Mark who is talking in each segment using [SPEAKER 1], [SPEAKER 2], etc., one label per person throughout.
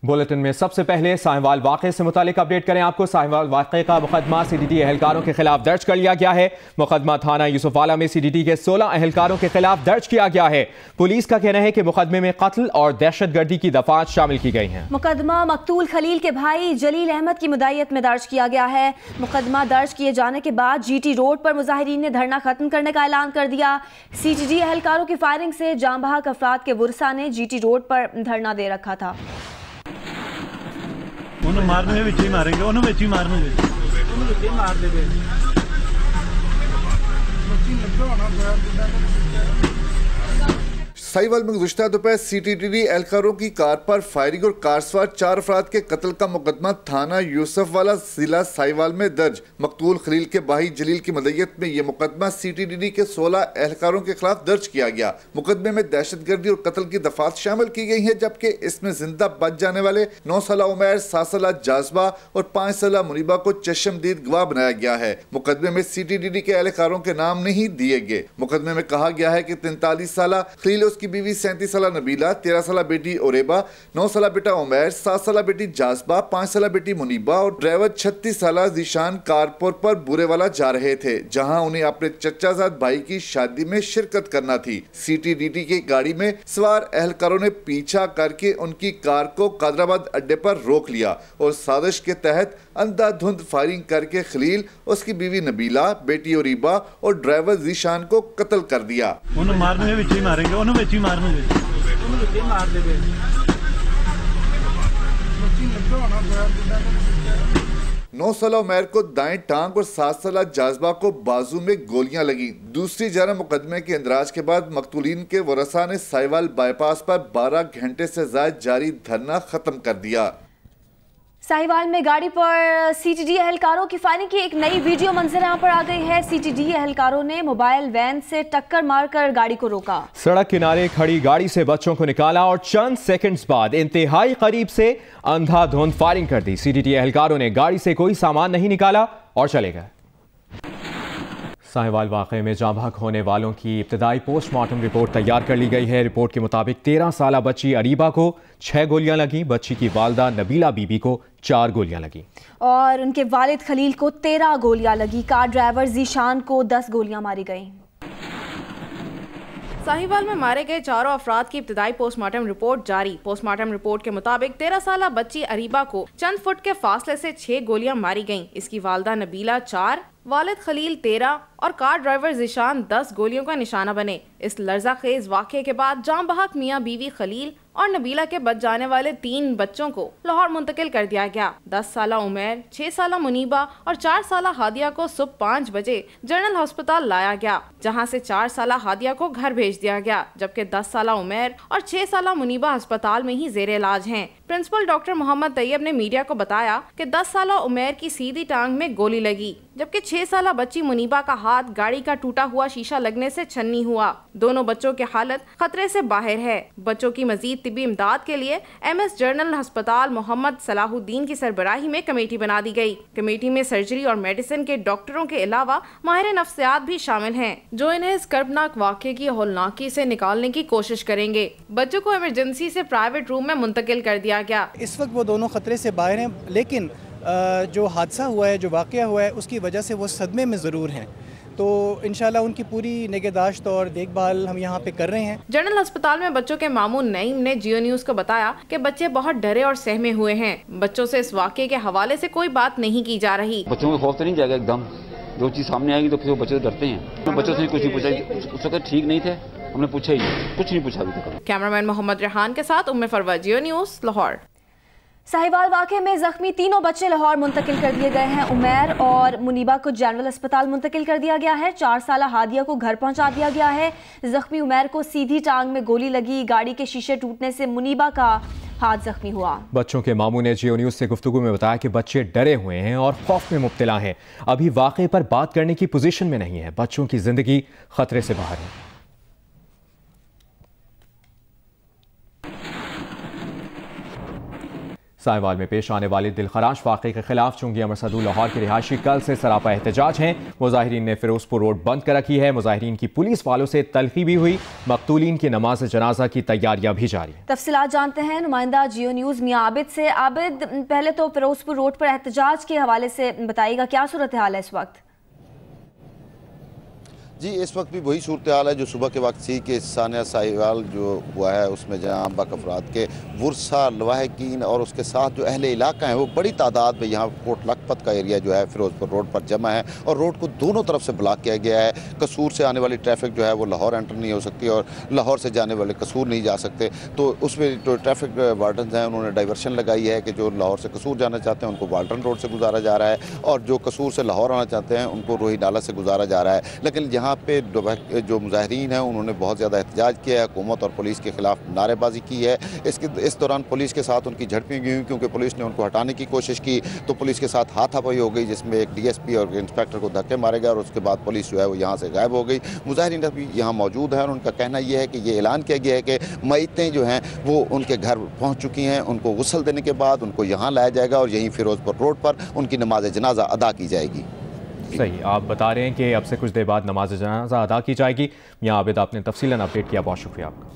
[SPEAKER 1] Bulletin में सबसे पहले साहिवाल वाक़े से मुतालिक अपडेट करें आपको। साहिवाल वाक़े का मुकदमा सीडीडी एहलकारों के खिलाफ दर्ज कर लिया गया है। मुकदमा थाना यूसुफवाला में सीडीडी के 16 एहलकारों के खिलाफ दर्ज किया गया है। पुलिस का कहना है कि मुकदमे में कत्ल और दहशतगर्दी की दफात शामिल की गई हैं।
[SPEAKER 2] मुकदमा मकतूल खलील के भाई जलील अहमद की मुदायत में दर्ज किया गया है। मुकदमा दर्ज किए जाने के बाद जीटी रोड पर मुजाहिरीन ने धरना खत्म करने का ऐलान कर दिया। सीडीडी एहलकारों की फायरिंग से जाम बहक अफराद के वुरसा ने जीटी रोड पर धरना दे रखा था।
[SPEAKER 3] मारने में ही मारेंगे, उन्होंने ही मारने मार देंगे।
[SPEAKER 4] साहिवाल में गुज़श्ता दोपहर सीटीडीडी एहलकारों की कार पर फायरिंग और कार सवार 4 अफराद के कत्ल का मुकदमा थाना यूसुफवाला जिला साहिवाल में दर्ज। मकतूल खलील के भाई जलील की मदयत में यह मुकदमा सीटीडीडी के 16 एहलकारों के खिलाफ दर्ज किया गया। मुकदमे में दहशतगर्दी और कत्ल की दफात शामिल की गई है, जबकि इसमें जिंदा बच जाने वाले 9 साल उमैर, 7 साल जाज़बा और 5 साल मुनीबा को चश्मदीद गवाह बनाया गया है। मुकदमे में सीटीडीडी के एहलकारों के नाम नहीं दिए गए। मुकदमे में कहा गया है कि 43 साल खलील, उसकी बीवी 37 साल नबीला, 13 साल बेटी ओरेबा, 9 साल बेटा उमैर, 7 साल बेटी जाज़बा, 5 साल बेटी मुनीबा और ड्राइवर 36 साल जीशान कारपुर पर बुरेवाला जा रहे थे, जहां उन्हें अपने चचाजाद भाई की शादी में शिरकत करना थी। सीटीडीडी की गाड़ी में सवार एहलकारों ने पीछा करके उनकी कार को कादराबाद अड्डे पर रोक लिया और साजिश के तहत अंधाधुंध फायरिंग करके खलील, उसकी बीवी नबीला, बेटी ओरीबा और ड्राइवर जीशान को कत्ल कर दिया।
[SPEAKER 3] मारने में ही मारेंगे, उन्होंने ही मारने मार देंगे।
[SPEAKER 4] 9 साल उमैर को दाएं टांग और 7 साल जाज़बा को बाजू में गोलियां लगी। दूसरी जानब मुकदमे के इंदराज के बाद मकतूलीन के वरसा ने साहिवाल बाईपास पर 12 घंटे से ज़ायद जारी धरना खत्म कर दिया।
[SPEAKER 2] साहिवाल में गाड़ी पर सीटीडी एहलकारों की फायरिंग की एक नई वीडियो मंजर यहाँ पर आ गई है। सीटीडी एहलकारों ने मोबाइल वैन से टक्कर मारकर गाड़ी को रोका,
[SPEAKER 1] सड़क किनारे खड़ी गाड़ी से बच्चों को निकाला और चंद सेकंड्स बाद इंतहाई करीब से अंधाधुंध फायरिंग कर दी। सीटीडी एहलकारों ने गाड़ी से कोई सामान नहीं निकाला और चले गए। साहिवाल वाक़े में जाँ बहक होने वालों की इब्तदाई पोस्टमार्टम रिपोर्ट तैयार कर ली गई है। रिपोर्ट के मुताबिक 13 साल बच्ची अरीबा को 6 गोलियां लगी, बच्ची की वालदा नबीला बीबी को 4 गोलियां लगी
[SPEAKER 2] और उनके वालिद खलील को 13 गोलियां लगी। कार ड्राइवर जीशान को 10 गोलियां मारी गई।
[SPEAKER 5] साहिवाल में मारे गए 4 अफराद की इब्तदाई पोस्टमार्टम रिपोर्ट जारी। पोस्टमार्टम रिपोर्ट के मुताबिक 13 साल बच्ची अरीबा को चंद फुट के फासले से 6 गोलियां मारी गईं। इसकी वालदा नबीला 4, वालिद खलील 13 और कार ड्राइवर जिशान 10 गोलियों का निशाना बने। इस लर्ज़ाखेज वाक़े के बाद जाम बहक मियाँ बीवी खलील और नबीला के बच जाने वाले 3 बच्चों को लाहौर मुंतकिल कर दिया गया। 10 साल उमैर, 6 साल मुनीबा और 4 साल हादिया को सुबह 5 बजे जनरल अस्पताल लाया गया, जहां से 4 साल हादिया को घर भेज दिया गया, जबकि 10 साल उमैर और 6 साल मुनीबा अस्पताल में ही जेर इलाज हैं। प्रिंसिपल डॉक्टर मोहम्मद तैयब ने मीडिया को बताया कि 10 साल उमैर की सीधी टांग में गोली लगी, जबकि 6 साल बच्ची मुनीबा का हाथ गाड़ी का टूटा हुआ शीशा लगने से छन्नी हुआ। दोनों बच्चों की हालत खतरे से बाहर है। बच्चों की मजीद तिब्बी इमदाद के लिए MS जनरल अस्पताल मोहम्मद सलाहुद्दीन की सरबराही में कमेटी बना दी गई। कमेटी में सर्जरी और मेडिसिन के डॉक्टरों के अलावा माहिर नफ्सियात भी शामिल हैं, जो इन्हें इस कर्बनाक वाक़े की हौलनाकी से निकालने की कोशिश करेंगे। बच्चों को इमरजेंसी से प्राइवेट रूम में मुंतकिल कर दिया गया।
[SPEAKER 6] इस वक्त वो दोनों खतरे से बाहर हैं, लेकिन जो हादसा हुआ है, जो वाक़या हुआ है, उसकी वजह से वो सदमे में ज़रूर हैं। तो इंशाल्लाह उनकी पूरी निगहदाश्त और देखभाल हम यहाँ पे कर रहे हैं।
[SPEAKER 5] जनरल अस्पताल में बच्चों के मामून नईम ने जियो न्यूज़ को बताया कि बच्चे बहुत डरे और सहमे हुए हैं। बच्चों से इस वाक़े के हवाले से कोई बात नहीं की जा रही।
[SPEAKER 7] बच्चों को खौफ तो नहीं जाएगा एकदम, जो चीज़ सामने आएगी तो फिर बच्चे डरते हैं। बच्चों से कुछ नहीं पूछा, उस वक्त ठीक नहीं थे, हमने पूछा ही कुछ नहीं पूछा अभी तक।
[SPEAKER 5] कैमरामैन मोहम्मद रेहान के साथ उम्मे फरवा, जियो न्यूज़, लाहौर।
[SPEAKER 2] साहिवाल वाक़े में जख्मी 3 बच्चे लाहौर मुंतकिल कर दिए गए हैं। उमैर और मुनीबा को जनरल अस्पताल मुंतकिल कर दिया गया है। 4 साल हादिया को घर पहुंचा दिया गया है। जख्मी उमैर को सीधी टांग में गोली लगी। गाड़ी के शीशे टूटने से मुनीबा का हाथ जख्मी हुआ।
[SPEAKER 1] बच्चों के मामू ने जियो न्यूज़ से गुफ्तगू में बताया कि बच्चे डरे हुए हैं और खौफ में मुब्तला हैं। अभी वाक़े पर बात करने की पोजीशन में नहीं है। बच्चों की जिंदगी खतरे से बाहर है। साहिवाल में पेश आने वाले दिलखराश वाक़े के खिलाफ चुंगी अमर सदूल लाहौर के रिहायशी कल से सरापा एहतजाज हैं। मुजाहिरीन ने फिरोजपुर रोड बंद कर रखी है। मुजाहिरीन की पुलिस वालों से तलखी भी हुई। मकतूलीन की नमाज जनाजा की तैयारियां भी जारी हैं।
[SPEAKER 2] तफसीलात जानते हैं नुमाइंदा जियो न्यूज़ मियां आबिद से। आबिद, पहले तो फिरोजपुर रोड पर एहतजाज के हवाले से बताइएगा, क्या सूरत हाल है इस वक्त?
[SPEAKER 8] जी, इस वक्त भी वही सूरत हाल है जो सुबह के वक्त थी कि सानिया साहिवाल जो हुआ है उसमें जहाँ बाक अफराद के वर्सा लवाहकीन और उसके साथ जो अहले इलाका है वो बड़ी तादाद में यहाँ कोट लखपत का एरिया जो है फिरोजपुर रोड पर जमा है और रोड को दोनों तरफ से ब्लॉक किया गया है। कसूर से आने वाली ट्रैफिक जो है वो लाहौर एंटर नहीं हो सकती और लाहौर से जाने वाले कसूर नहीं जा सकते। तो उसमें जो ट्रैफिक वार्डन हैं उन्होंने डाइवर्शन लगाई है कि जो लाहौर से कसूर जाना चाहते हैं उनको वाल्टन रोड से गुजारा जा रहा है और जो कसूर से लाहौर आना चाहते हैं उनको रोही नाला से गुजारा जा रहा है। लेकिन यहाँ पे जो मुजाहिरीन हैं उन्होंने बहुत ज़्यादा एहतजाज किया है, हुकूमत और पुलिस के खिलाफ नारेबाजी की है। इस दौरान पुलिस के साथ उनकी झड़पें भी हुई क्योंकि पुलिस ने उनको हटाने की कोशिश की तो पुलिस के साथ हाथापाई हो गई जिसमें एक DSP और इंस्पेक्टर को धक्के मारे गए और उसके बाद पुलिस जो है वो यहाँ से गायब हो गई। मुजाहिरीन भी यहाँ मौजूद हैं और उनका कहना यह है कि ये ऐलान किया गया है कि मैयतें जो हैं वो उनके घर पहुँच चुकी हैं, उनको गुस्ल देने के बाद उनको यहाँ लाया जाएगा और यहीं फिरोजपुर रोड पर उनकी नमाज जनाजा अदा की जाएगी।
[SPEAKER 1] सही, आप बता रहे हैं कि अब से कुछ देर बाद नमाज जनाजा अदा की जाएगी। मियां आबिद, आपने तफसीलन अपडेट किया, बहुत शुक्रिया आपका।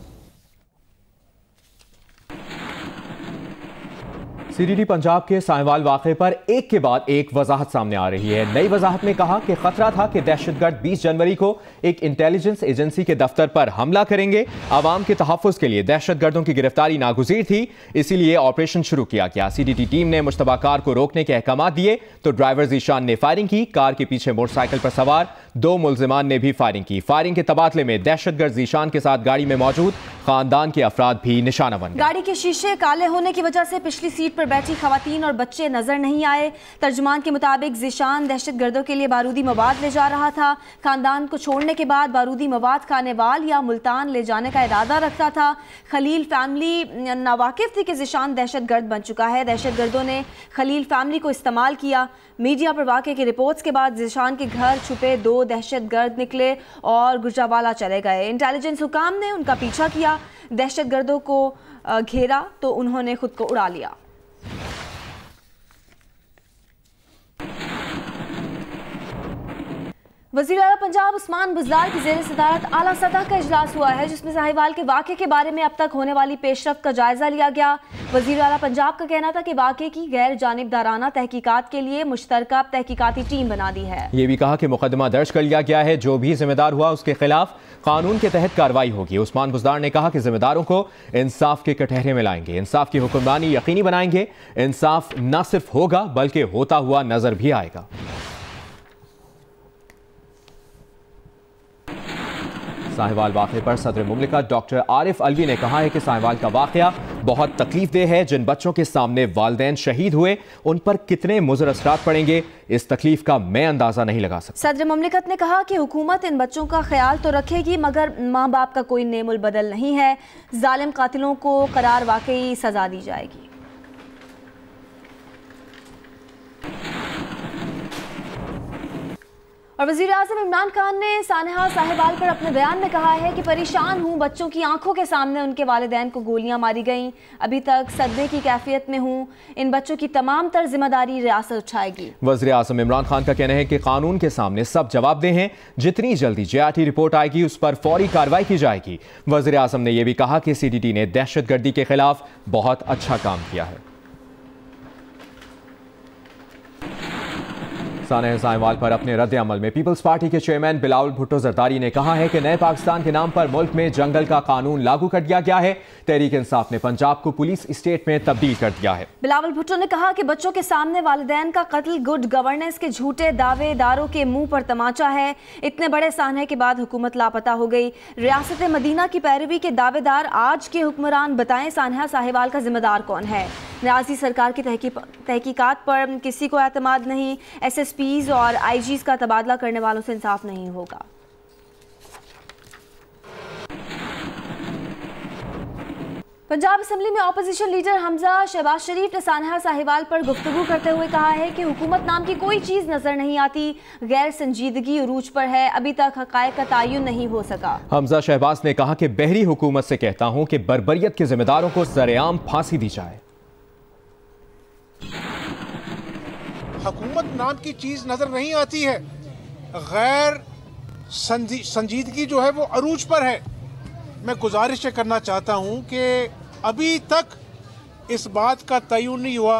[SPEAKER 1] CDD पंजाब के साहिवाल वाक़े पर एक के बाद एक वजाहत सामने आ रही है। नई वजाहत में कहा कि खतरा था कि दहशतगर्द 20 जनवरी को एक इंटेलिजेंस एजेंसी के दफ्तर पर हमला करेंगे। आवाम के तहफ़्फ़ुज़ के लिए दहशतगर्दों की गिरफ्तारी नागुज़ीर थी, इसीलिए ऑपरेशन शुरू किया गया। CDD टीम ने मुश्तबा कार को रोकने के अहकाम दिए तो ड्राइवर ज़ीशान ने फायरिंग की। कार के पीछे मोटरसाइकिल पर सवार 2 मुल्ज़िमान ने भी फायरिंग की। फायरिंग के तबादले में दहशतगर्द ज़ीशान के साथ गाड़ी में मौजूद खानदान के अफराद भी निशाना बन गए।
[SPEAKER 2] गाड़ी के शीशे काले होने की वजह से पिछली सीट पर बैठी खवातीन और बच्चे नजर नहीं आए। तर्जुमान के मुताबिक ज़ीशान दहशतगर्दों के लिए बारूदी मवाद ले जा रहा था। खानदान को छोड़ने के बाद बारूदी मवाद खानेवाल या मुल्तान ले जाने का इरादा रखता था। खलील फैमिली नावाकिफ थी कि ज़ीशान दहशतगर्द बन चुका है। दहशतगर्दों ने खलील फैमिली को इस्तेमाल किया। मीडिया पर वाक़े की रिपोर्ट्स के बाद ज़ीशान के घर छुपे 2 दहशतगर्द निकले और गुजरावाला चले गए। इंटेलिजेंस हुकाम ने उनका पीछा किया। दहशतगर्दों को घेरा तो उन्होंने खुद को उड़ा लिया। वज़ीर आला पंजाब उस्मान बुज़दार की ज़ेर सदारत आला सतह का इजलास हुआ है जिसमें साहिवाल के वाक़े के बारे में अब तक होने वाली पेशरफ्त का जायज़ा लिया गया। वज़ीर आला पंजाब का कहना था कि वाक़े की गैर जानिबदाराना तहकीकात के लिए मुश्तरका तहकीकाती टीम बना दी है।
[SPEAKER 1] ये भी कहा कि मुकदमा दर्ज कर लिया गया है, जो भी जिम्मेदार हुआ उसके खिलाफ कानून के तहत कार्रवाई होगी। उस्मान बुज़दार ने कहा कि जिम्मेदारों को इंसाफ के कटहरे में लाएंगे, इंसाफ की हुक्मरानी यकीनी बनाएंगे। इंसाफ न सिर्फ होगा बल्कि होता हुआ नजर भी आएगा। साहिवाल वाक़े पर सदर मुमलिकत डॉक्टर आरिफ अलवी ने कहा है कि साहिवाल का वाक़या बहुत तकलीफदेह है। जिन बच्चों के सामने वालिदैन शहीद हुए उन पर कितने मुज़र असरात पड़ेंगे, इस तकलीफ का मैं अंदाजा नहीं लगा सकता।
[SPEAKER 2] सदर मुमलिकत ने कहा कि हुकूमत इन बच्चों का ख्याल तो रखेगी मगर माँ बाप का कोई नेमुल बदल नहीं है। जालिम कातिलों को करार वाकई सजा दी जाएगी। और वज़ीर आज़म इमरान खान ने सानहा साहिवाल पर अपने बयान में कहा है कि परेशान हूँ, बच्चों की आंखों के सामने उनके वालिदैन को गोलियां मारी गईं, अभी तक सदमे की कैफियत में हूँ, इन बच्चों की तमाम तर जिम्मेदारी रियासत उठाएगी।
[SPEAKER 1] वज़ीर आज़म इमरान खान का कहना है कि कानून के सामने सब जवाबदेह हैं, जितनी जल्दी JRT रिपोर्ट आएगी उस पर फौरी कार्रवाई की जाएगी। वज़ीर आज़म ने यह भी कहा कि CDD ने दहशतगर्दी के खिलाफ बहुत अच्छा काम किया है। सानिया साहिवाल पर अपने रद्द अमल में पीपल्स पार्टी के चेयरमैन बिलावल भुट्टो जरदारी ने कहा है कि नए पाकिस्तान के नाम पर मुल्क में जंगल का कानून लागू कर दिया गया है। तहरीक इंसाफ ने पंजाब को पुलिस स्टेट में तब्दील कर दिया है।
[SPEAKER 2] बिलावल भुट्टो ने कहा कि बच्चों के सामने वालिदैन का कत्ल गुड गवर्नेंस के झूठे दावेदारों के मुंह पर तमाचा है। इतने बड़े सानहे के बाद हुकूमत लापता हो गई। रियासत मदीना की पैरवी के दावेदार आज के हुक्मरान बताएं सानहा साहिवाल का जिम्मेदार कौन है। रियासी सरकार की तहकीकात पर किसी को एतमाद नहीं। SSPs और IGs का तबादला करने वालों से इंसाफ नहीं होगा। पंजाब असेंबली में अपोजिशन लीडर हमजा शहबाज शरीफ ने सानहा साहिवाल पर गुफ्तगू करते हुए कहा है कि हुकूमत नाम की कोई चीज़ नजर नहीं आती, गैर संजीदगी उरूज पर है, अभी तक हक़ाइक़ का तयन नहीं हो सका।
[SPEAKER 1] हमजा शहबाज ने कहा कि बहरी हुकूमत से कहता हूं कि बर्बरियत के जिम्मेदारों को सरेआम फांसी दी जाए।
[SPEAKER 9] हुकूमत नाम की चीज़ नज़र नहीं आती है। गैर संजीदगी जो है वो अरूज पर है। मैं गुजारिश करना चाहता हूँ कि अभी तक इस बात का तयन नहीं हुआ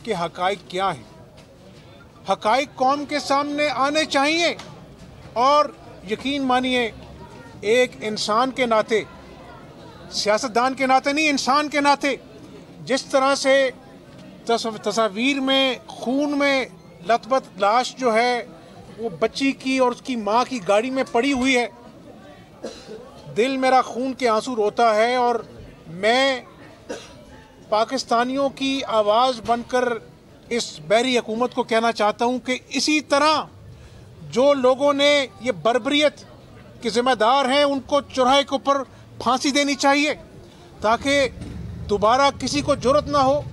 [SPEAKER 9] कि हक़ाइक़ क्या है। हक़ाइक़ कौम के सामने आने चाहिए और यकीन मानिए एक इंसान के नाते, सियासतदान के नाते नहीं, इंसान के नाते जिस तरह से तस्वीर में खून में लथपथ लाश जो है वो बच्ची की और उसकी माँ की गाड़ी में पड़ी हुई है, दिल मेरा खून के आंसू रोता है। और मैं पाकिस्तानियों की आवाज़ बनकर इस बहरी हुकूमत को कहना चाहता हूँ कि इसी तरह जो लोगों ने ये बर्बरियत के ज़िम्मेदार हैं उनको चौराहे के ऊपर फांसी देनी चाहिए ताकि दोबारा किसी को जुर्रत ना हो।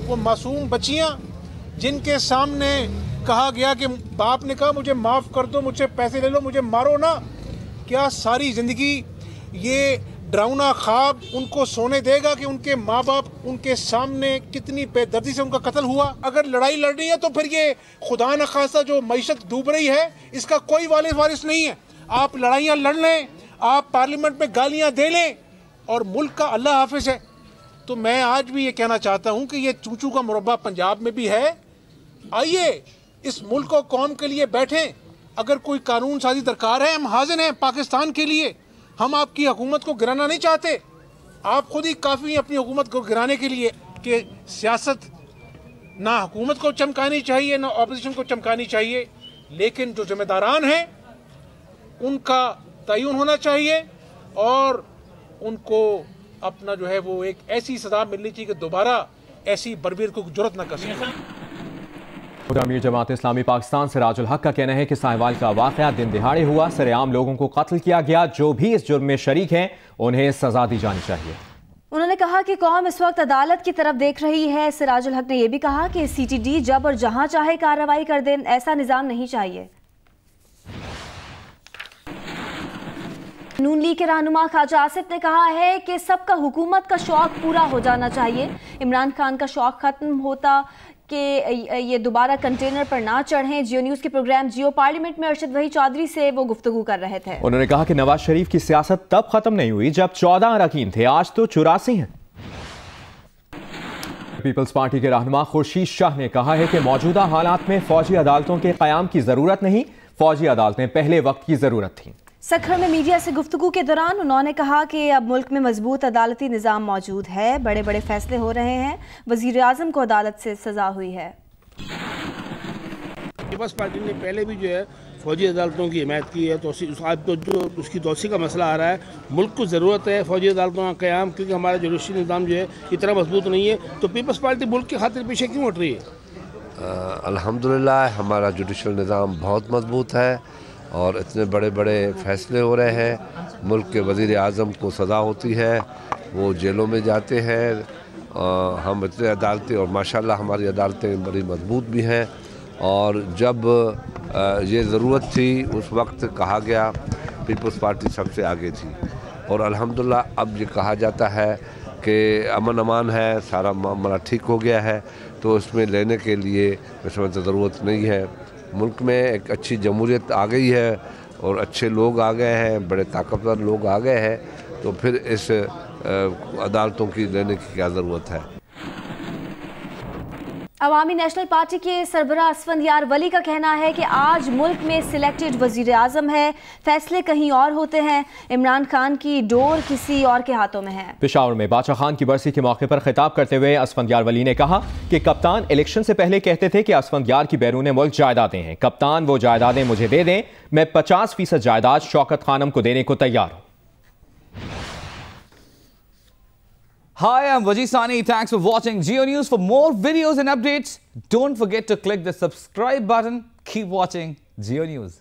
[SPEAKER 9] वो मासूम बच्चियाँ जिनके सामने कहा गया कि बाप ने कहा मुझे माफ़ कर दो, मुझसे पैसे ले लो, मुझे मारो ना, क्या सारी ज़िंदगी ये डरावना ख्वाब उनको सोने देगा कि उनके माँ बाप उनके सामने कितनी बेदर्दी से उनका कत्ल हुआ। अगर लड़ाई लड़नी है तो फिर ये खुदा न खासा जो मईशत डूब रही है इसका कोई वारिस नहीं है। आप लड़ाइयाँ लड़ लें, आप पार्लियामेंट में गालियाँ दे लें और मुल्क का अल्लाह हाफिज है। तो मैं आज भी ये कहना चाहता हूँ कि ये चूचू का मुरब्बा पंजाब में भी है। आइए इस मुल्क और कौम के लिए बैठें। अगर कोई कानून साजी दरकार है, हम हाजिर हैं पाकिस्तान के लिए। हम आपकी हुकूमत को गिराना नहीं चाहते, आप खुद ही काफ़ी हैं अपनी हुकूमत को गिराने के लिए। कि सियासत ना हुकूमत को चमकानी चाहिए ना ऑपोजिशन को चमकानी चाहिए, लेकिन जो जिम्मेदारान हैं उनका तयन होना चाहिए और उनको अपना जो है वो एक ऐसी सज़ा मिलनी चाहिए कि दोबारा ऐसी बर्बरीत को जुर्रत न कर सके।
[SPEAKER 1] अमीर जमात इस्लामी पाकिस्तान सिराजुल हक का कहना है कि साहिवाल का वाक़या दिन दिहाड़े हुआ, सरेआम लोगों को कत्ल किया गया। जो भी इस जुर्म में शरीक हैं उन्हें सजा दी जानी चाहिए।
[SPEAKER 2] उन्होंने कहा कि कौम इस वक्त अदालत की तरफ देख रही है। सिराजुल हक ने यह भी कहा कि CTD जब और जहां चाहे कार्रवाई कर दे, ऐसा निज़ाम नहीं चाहिए। नून लीग के रहनुमा ख्वाजा आसिफ ने कहा है कि सबका हुकूमत का शौक पूरा हो जाना चाहिए। इमरान खान का शौक खत्म होता कि ये दोबारा कंटेनर पर ना चढ़ें। जियो न्यूज़ के प्रोग्राम जियो पार्लियामेंट में अरशद वही चौधरी से वो गुफ्तगू कर रहे थे।
[SPEAKER 1] उन्होंने कहा कि नवाज शरीफ की सियासत तब खत्म नहीं हुई जब 14 अरकान थे, आज तो 84 हैं। पीपल्स पार्टी के रहनुमा खुर्शीद शाह ने कहा है कि मौजूदा हालात में फौजी अदालतों के क़याम की ज़रूरत नहीं, फौजी अदालतें पहले वक्त की ज़रूरत थी।
[SPEAKER 2] सखर में मीडिया से गुफ्तगू के दौरान उन्होंने कहा कि अब मुल्क में मजबूत अदालती निज़ाम मौजूद है, बड़े बड़े फैसले हो रहे हैं। वज़ीर आज़म को अदालत से सजा हुई है।
[SPEAKER 10] पीपल्स पार्टी ने पहले भी जो है फौजी अदालतों की हिमायत की है, तो आज तो जो उसकी तोसी का मसला आ रहा है, मुल्क को ज़रूरत है फौजी अदालतों का क़याम, क्योंकि हमारा जुडिशरी निज़ाम जो है इतना मजबूत नहीं है। तो पीपल्स पार्टी मुल्क के खातिर पीछे क्यों हट रही है?
[SPEAKER 11] अल्हम्दुलिल्लाह हमारा जुडिशल निज़ाम बहुत मजबूत है और इतने बड़े बड़े फैसले हो रहे हैं। मुल्क के वज़ीर आज़म को सज़ा होती है, वो जेलों में जाते हैं। हम इतने अदालतें और माशाल्लाह हमारी अदालतें बड़ी मजबूत भी हैं। और जब ये ज़रूरत थी उस वक्त कहा गया, पीपल्स पार्टी सबसे आगे थी। और अल्हम्दुलिल्लाह अब ये कहा जाता है कि अमन अमान है, सारा मामला ठीक हो गया है, तो इसमें लेने के लिए मैं समझता ज़रूरत नहीं है। मुल्क में एक अच्छी जमहूरियत आ गई है और अच्छे लोग आ गए हैं, बड़े ताकतवर लोग आ गए हैं, तो फिर इस अदालतों की लेने की क्या ज़रूरत है।
[SPEAKER 2] अवामी नेशनल पार्टी के सरबराह असफंदयार वली का कहना है कि आज मुल्क में सिलेक्टेड वजीर आजम है, फैसले कहीं और होते हैं। इमरान खान की डोर किसी और के हाथों में है।
[SPEAKER 1] पेशावर में बादशाह खान की बरसी के मौके पर खिताब करते हुए असफंदयार वली ने कहा कि कप्तान इलेक्शन से पहले कहते थे कि असफंदयार की बैरून मुल्क जायदादें हैं। कप्तान वो जायदादें मुझे दे दें, मैं 50% जायदाद शौकत खानम को देने को तैयार हूं।
[SPEAKER 12] Hi, I'm Wajid Sani. Thanks for watching Geo News. For more videos and updates, don't forget to click the subscribe button. Keep watching Geo News.